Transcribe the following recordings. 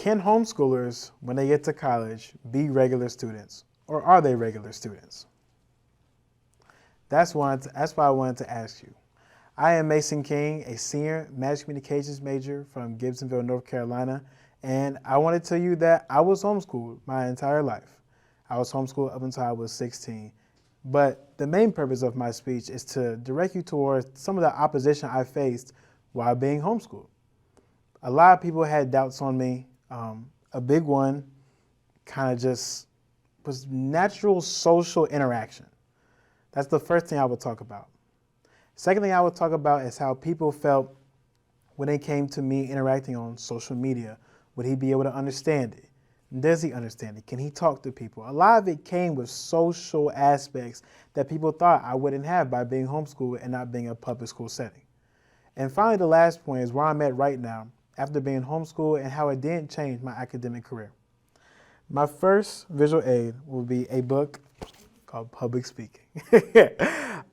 Can homeschoolers, when they get to college, be regular students, or are they regular students? That's why I wanted to ask you. I am Mason King, a senior mass communications major from Gibsonville, North Carolina, and I want to tell you that I was homeschooled my entire life. I was homeschooled up until I was 16. But the main purpose of my speech is to direct you towards some of the opposition I faced while being homeschooled. A lot of people had doubts on me. A big one kind of just was natural social interaction. That's the first thing I would talk about. Second thing I would talk about is how people felt when they came to me interacting on social media. Would he be able to understand it? Does he understand it? Can he talk to people? A lot of it came with social aspects that people thought I wouldn't have by being homeschooled and not being a public school setting. And finally, the last point is where I'm at right now after being homeschooled and how it didn't change my academic career. My first visual aid will be a book called Public Speaking.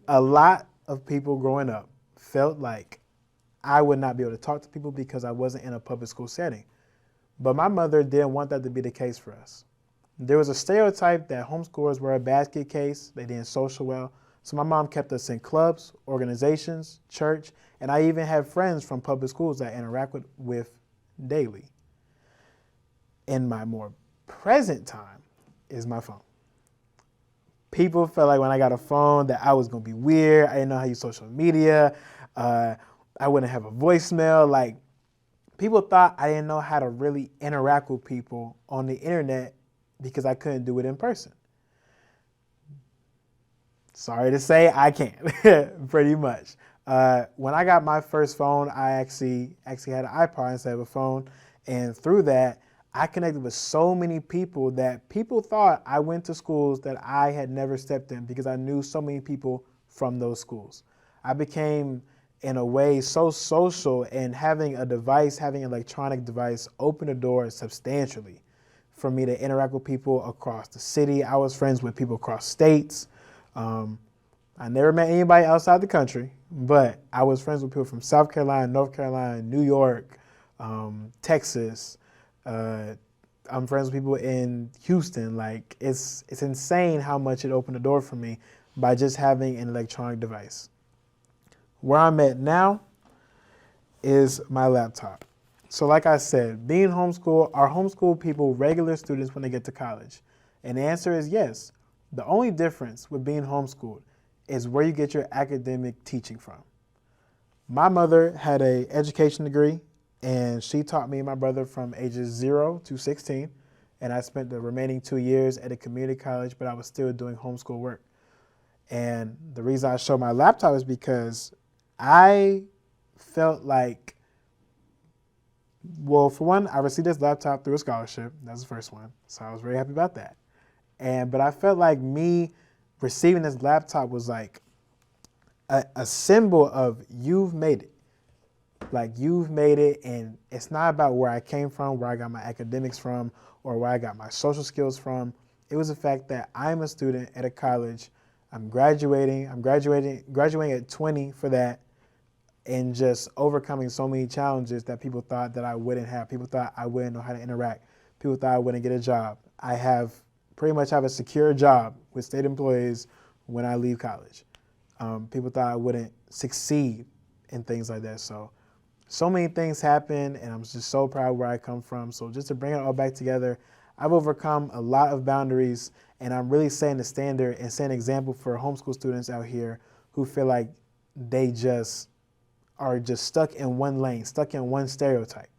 A lot of people growing up felt like I would not be able to talk to people because I wasn't in a public school setting. But my mother didn't want that to be the case for us. There was a stereotype that homeschoolers were a basket case, they didn't social well. So my mom kept us in clubs, organizations, church, and I even had friends from public schools that I interact with daily. In my more present time is my phone. People felt like when I got a phone that I was gonna be weird. I didn't know how to use social media. I wouldn't have a voicemail. Like, people thought I didn't know how to really interact with people on the internet because I couldn't do it in person. Sorry to say, I can't, pretty much. When I got my first phone, I actually had an iPod instead of a phone, and through that, I connected with so many people that people thought I went to schools that I had never stepped in because I knew so many people from those schools. I became, in a way, so social, and having a device, having an electronic device opened the door substantially for me to interact with people across the city. I was friends with people across states. I never met anybody outside the country, but I was friends with people from South Carolina, North Carolina, New York, Texas. I'm friends with people in Houston. Like, it's insane how much it opened the door for me by just having an electronic device. Where I'm at now is my laptop. So like I said, being homeschooled, are homeschool people regular students when they get to college? And the answer is yes. The only difference with being homeschooled is where you get your academic teaching from. My mother had an education degree, and she taught me and my brother from ages 0 to 16, and I spent the remaining 2 years at a community college, but I was still doing homeschool work. And the reason I show my laptop is because I felt like, well, for one, I received this laptop through a scholarship. That's the first one, so I was very happy about that. But I felt like me receiving this laptop was like a symbol of you've made it. Like, you've made it, and it's not about where I came from, where I got my academics from, or where I got my social skills from. It was the fact that I'm a student at a college. I'm graduating at 20 for that, and just overcoming so many challenges that people thought that I wouldn't have. People thought I wouldn't know how to interact. People thought I wouldn't get a job. I pretty much have a secure job with state employees when I leave college. People thought I wouldn't succeed and things like that. So many things happen, and I'm just so proud of where I come from. So just to bring it all back together, I've overcome a lot of boundaries, and I'm really setting the standard and setting an example for homeschool students out here who feel like they just are just stuck in one lane, stuck in one stereotype.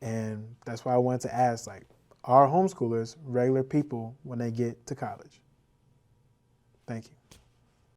And that's why I wanted to ask, like, are homeschoolers regular people when they get to college? Thank you.